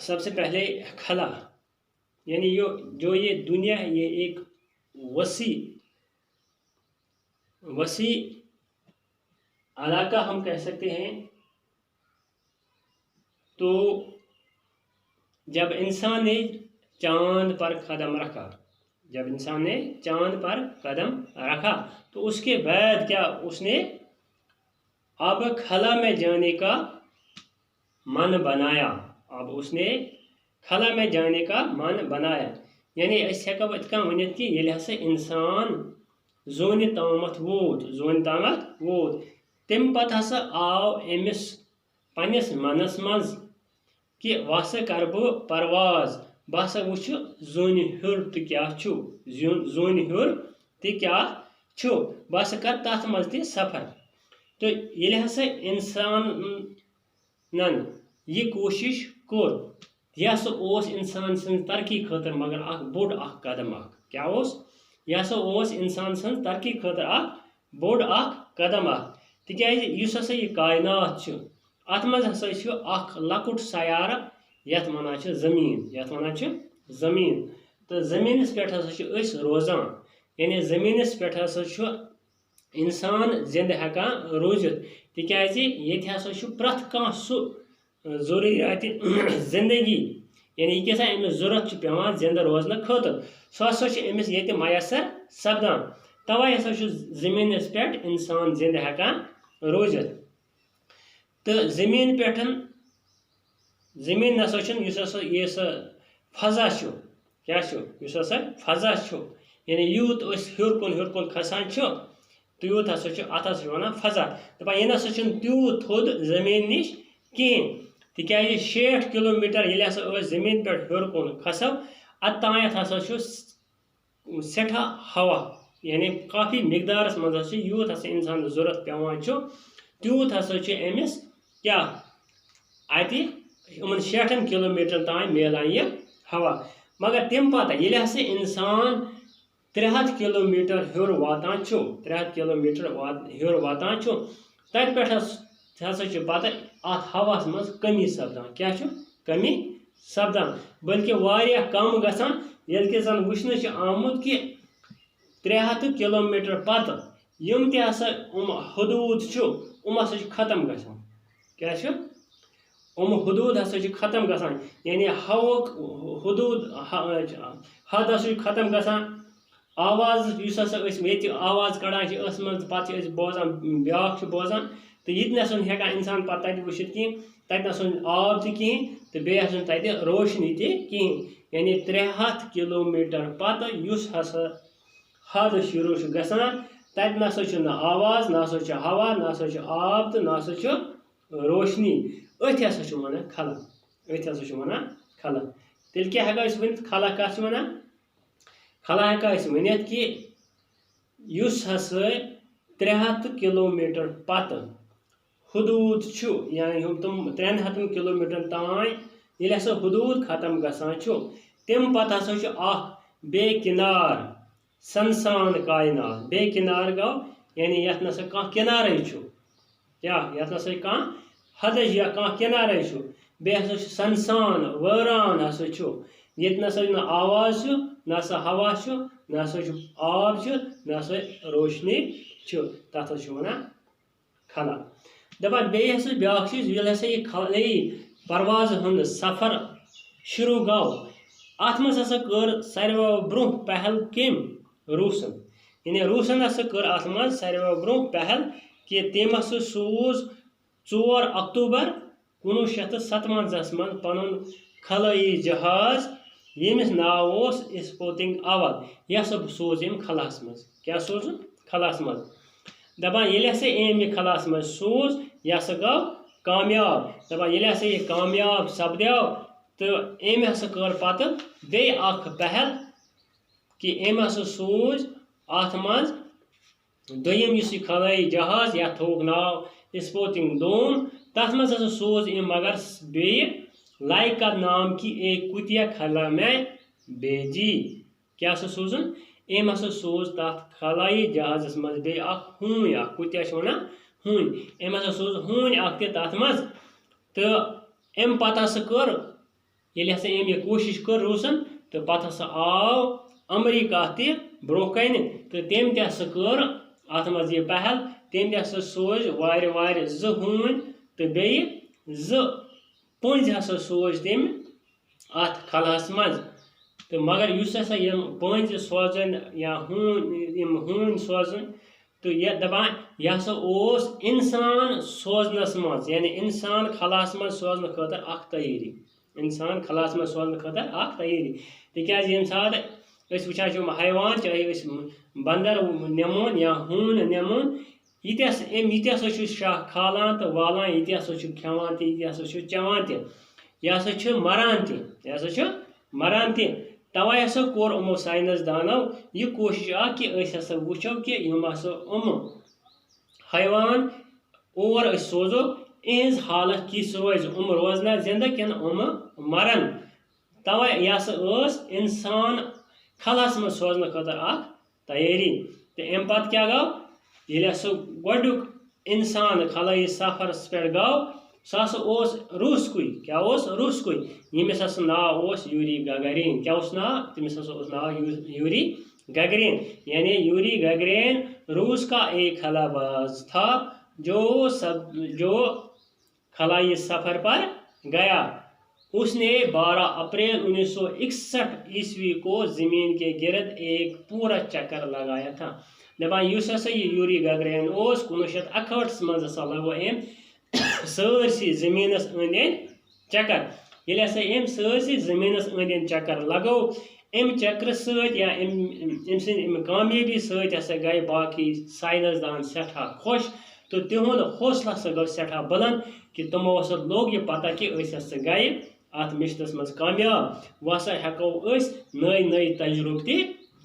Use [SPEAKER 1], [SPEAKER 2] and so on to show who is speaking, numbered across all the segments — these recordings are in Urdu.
[SPEAKER 1] سب سے پہلے خلا، یعنی جو یہ دنیا ہے یہ ایک وسیع علاقہ ہم کہہ سکتے ہیں. تو جب انسان نے چاند پر قدم رکھا تو اس کے بعد کیا اس نے اب خلا میں جانے کا من بنایا. یعنی اس ہیکو ات کن ونت کہ ییٚلہِ ہسا انسان زونہِ تامتھ ووت تمہِ پتہٕ ہسا آو أمِس پننِس منس منٛز کہ وسا کر بہٕ پرواز، بہٕ ہسا وٕچھِ زوٗنہِ ہیوٚر تہٕ کیٛاہ چھُ بہٕ ہسا کر تتھ منٛز تہِ سفر. تو ییٚلہِ ہسا انسانن یہ کوشش کوٚر، یہ ہسا اوس انسان سٕنٛز ترقی خٲطرٕ مگر اکھ بوٚڑ اکھ قدم اکھ. کیٛاہ اوس؟ یہ ہسا اوس انسان سٕنٛز ترقی خٲطرٕ اکھ بوٚڑ اکھ قدم اکھ. تِکیٛازِ یُس ہسا یہ کائنات چھُ اتھ منٛز ہسا چھُ اکھ لۄکُٹ سیارٕ یتھ ونان چھِ زمیٖن. تہٕ زمیٖنس پٮ۪ٹھ ہسا چھِ أسۍ روزان. یعنی زمیٖنس پٮ۪ٹھ ہسا چھُ انسان زندٕ ہٮ۪کان روٗزِتھ، تِکیٛازِ ییٚتہِ ہسا چھُ پرٛٮ۪تھ کانٛہہ سُہ ضروٗریاتِ زندگی یعنی یہِ کیٛاہ سا أمِس ضوٚرتھ چھُ پیٚوان زندٕ روزنہٕ خٲطرٕ سُہ ہسا چھُ أمِس ییٚتہِ میسر سپدان. توے ہسا چھُ زمیٖنس پٮ۪ٹھ انسان زندٕ ہٮ۪کان روٗزِتھ. تہٕ زمیٖن نسا چھُنہٕ یُس ہسا یہِ فضا چھُ، کیٛاہ چھُ یُس ہسا فضا چھُ یعنی یوٗت أسۍ ہیوٚر کُن کھسان چھُ تیوٗت ہسا چھُ اتھ ہسا چھِ ونان فضا. دپان یہِ نسا چھُنہٕ تیوٗت تھوٚد زمیٖن نِش کِہیٖنۍ، تِکیٛازِ 60 کِلوٗمیٖٹر ییٚلہِ ہسا أسۍ زمیٖن پٮ۪ٹھ ہیوٚر کُن کھسو اتانٮ۪تھ ہسا چھُ سٮ۪ٹھاہ ہوا، یعنی کافی مقدارس منٛز ہسا چھُ یوٗت ہسا انسانس ضوٚرتھ پیٚوان چھُ تیوٗت ہسا چھُ أمِس کیٛاہ اتہِ یِمن 60 کِلوٗمیٖٹرن تام میلان یہِ ہوا. مگر تمہِ پتہٕ ییٚلہِ ہسا انسان 300 کِلوٗمیٖٹر ہیوٚر واتان چھُ تتہِ پٮ۪ٹھ ہسا چھُ پتہٕ اتھ ہواہس منٛز کمی سپدان. کیٛاہ چھُ کمی سپدان؟ بلکہِ واریاہ کم گژھان، ییٚلہِ کہِ زن وٕچھنہٕ چھُ آمُت کہ 300 کِلوٗمیٖٹر پتہٕ یِم تہِ ہسا حدوٗد چھُ ہسا چھِ ختم گژھان. کیٛاہ چھُ؟ حدوٗد ہسا چھِ ختم گژھان، یعنی ہوہُک حدوٗد حد ہسا چھُ ختم گژھان. آواز یُس ہسا أسۍ ییٚتہِ آواز کڑان چھِ ٲسہٕ منٛز پتہٕ چھِ أسۍ بوزان بیٛاکھ چھُ بوزان تہٕ یہِ تہِ نسا چھُنہٕ ہٮ۪کان انسان پتہٕ تتہِ وٕچھِتھ کِہیٖنۍ. تتہِ نسا چھُنہٕ آب تہِ کِہیٖنۍ تہٕ بیٚیہِ ہسا چھُنہٕ تتہِ روشنی تہِ کِہیٖنۍ. یعنی 300 کِلوٗمیٖٹر پتہٕ یُس ہسا حد شروٗع چھُ گژھان تتہِ نسا چھُ نہٕ آواز، نہ ہسا چھُ ہوا، نہ ہسا چھُ آب تہٕ نہ ہسا چھُ روشنی. أتھۍ ہسا چھُ وَنان خلا. تیٚلہِ کیٛاہ ہٮ۪کو أسۍ ؤنِتھ خلا کتھ چھِ وَنان؟ خلا ہٮ۪کو أسۍ ؤنِتھ کہِ یُس ہسا 300 کِلوٗمیٖٹر پتہٕ حدوٗد چھُ یعنی تِم 300 کِلوٗمیٖٹرن تام ییٚلہِ ہسا حدوٗد ختم گژھان چھُ تمہِ پتہٕ ہسا چھُ اکھ بیٚیہِ کِنار سنسان کائنات. بیٚیہِ کِنار گوٚو یعنی یتھ نسا کانٛہہ کِنارے چھُ، کیٛاہ یتھ نسا کانٛہہ حدٕچ یا کانٛہہ کِنارے چھُ. بیٚیہِ ہسا چھُ سنسان وٲران ہسا چھُ، ییٚتہِ نسا نہٕ آواز چھُ، نہ سا ہوا چھُ، نہ سا چھُ آب چھُ، نہ سا روشنی چھُ. تتھ ہسا چھِ ونان خلا. دپان بیٚیہِ ہسا بیٛاکھ چیٖز ییٚلہِ ہسا یہِ خلٲیی پروازٕ ہُنٛد سفر شروٗع گوٚو اتھ منٛز ہسا کٔر ساروٕیو برونٛہہ پہل کٔمۍ؟ روٗسن. یعنی روٗسن ہسا کٔر اتھ منٛز ساروٕیو برونٛہہ پہل کہِ تٔمۍ ہسا سوٗز 4 اکتوٗبر 1957 منٛز پنُن خلٲیی جہاز ییٚمِس ناو اوس اسپوتنگ اول. یہِ ہسا سوز أمۍ خلاہس منٛز. کیٛاہ سوزُن؟ خلاہس منٛز. دپان ییٚلہِ ہسا أمۍ یہِ خلاہس منٛز سوز یہِ ہسا گوٚو کامیاب. دپان ییٚلہِ ہسا یہِ کامیاب سپدیو تہٕ أمۍ ہسا کٔر پتہٕ بیٚیہِ اکھ پہل کہِ أمۍ ہسا سوٗز اتھ منٛز دوٚیِم یُس یہِ خلٲیی جہاز یتھ تھووُکھ ناو اسپوتنگ 2 تتھ منٛز ہسا سوز أمۍ مگر بیٚیہِ لائکا نام کی ایک کُتیا خلا میں بیجی. کیٛاہ سا سوزُن؟ أمۍ ہسا سوز تتھ خلٲیی جہازس منٛز بیٚیہِ اکھ ہوٗنۍ اکھ. کُتیا چھِ ونان ہوٗنۍ. أمۍ ہسا سوز ہوٗنۍ اکھ تہِ تتھ منٛز تہٕ امہِ پتہٕ ہسا کٔر ییٚلہِ ہسا أمۍ یہِ کوٗشِش کٔر روٗسن تہٕ پتہٕ ہسا آو امریکہ تہِ برونٛہہ کنہِ تہٕ تٔمۍ تہِ ہسا کٔر اتھ منٛز یہِ پہل تٔمۍ تہِ ہسا سوٗزۍ وارِ 2 ہوٗنۍ تہٕ بیٚیہِ 2 پٔنٛزۍ ہسا سوٗزۍ تٔمۍ اتھ خلاہس منٛز تہٕ مگر یُس ہسا یِم پٔنٛزۍ سوزن یا یِم ہوٗنۍ سوزن تہٕ یہِ دپان یہِ ہسا اوس انسان سوزنس منٛز یعنی انسان خلاہس منٛز سوزنہٕ خٲطرٕ اکھ تیٲری انسان خلاہس منٛز سوزنہٕ خٲطرٕ اکھ تیٲری تِکیازِ ییٚمہِ ساتہٕ أسۍ وٕچھان چھِ یِم حیوان چاہے أسۍ بندر نِمون یا ہوٗن نِمون یہِ ہسا چھُ شاہ کھالان تہٕ والان یہِ ہسا چھُ کھٮ۪وان تہِ یہِ ہسا چھُ چٮ۪وان تہِ یہِ ہسا چھُ مران تہِ توے ہسا کوٚر یِمو ساینس دانو یہِ کوٗشش اکھ کہِ أسۍ ہسا وٕچھو کہِ یِم ہسا حیوان اور أسۍ سوزو یِہنٛز حالت کِژھ روزِ روزنا زندٕ کِنہٕ مرن توے یہِ ہسا ٲس انسان خلاہس منٛز سوزنہٕ خٲطرٕ اکھ تیٲری تہٕ امہِ پتہٕ کیاہ گوٚو ییٚلہِ ہسا گۄڈنیُک انسان خلٲیی سفرس پٮ۪ٹھ گوٚو سُہ ہسا اوس روٗسکُے کیاہ اوس روٗسکُے ییٚمِس ہسا ناو اوس یوٗری گگریٖن کیاہ اوس ناو تٔمِس ہسا اوس ناو یوٗری گگریٖن یعنی یوٗری گگریٖن روس کا ایک خلا باز تھا جو خلائی سفر پر گیا اس نے 12 اپریل 1961 کو زمین کے گرد ایک پورا چکر لگایا تھا دپان یُس ہسا یہ یوٗری گگرین اوس 1961 منٛز ہسا لگو أمۍ سٲرسٕے زٔمیٖنس أنٛدۍ أنٛدۍ چکر ییٚلہِ ہسا أمۍ سٲرسٕے زٔمیٖنس أنٛدۍ أنٛدۍ چکر لگو امہِ چکرٕ سۭتۍ یا أمۍ سٕنٛدِ امہِ کامیٲبی سۭتۍ ہسا گٔے باقٕے ساینس دان سٮ۪ٹھاہ خۄش تہٕ تِہُنٛد حوصلہٕ ہسا گوٚو سٮ۪ٹھاہ بلند کہِ تِمو ہسا لوٚگ یہِ پتہ کہِ أسۍ ہسا گٔے اتھ مشنس منٛز کامیاب وۄنۍ ہسا ہٮ۪کو أسۍ نٔے تجرُبہٕ تہِ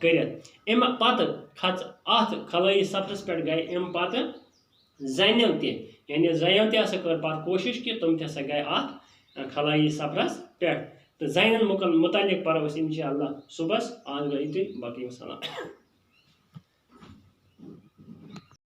[SPEAKER 1] کٔرِتھ امہِ پتہٕ کھژ اتھ خلٲیی سفرس پٮ۪ٹھ گٔے امہِ پتہٕ زنٮ۪و تہِ یعنی زنٮ۪و تہِ ہسا کٔر پتہٕ کوٗشش کہِ تِم تہِ ہسا گٔے اتھ خلٲیی سفرس پٮ۪ٹھ تہٕ زنٮ۪ن متعلق پرو أسۍ انشاء اللہ صبحس آز گٔے تُہۍ باقٕے وسلام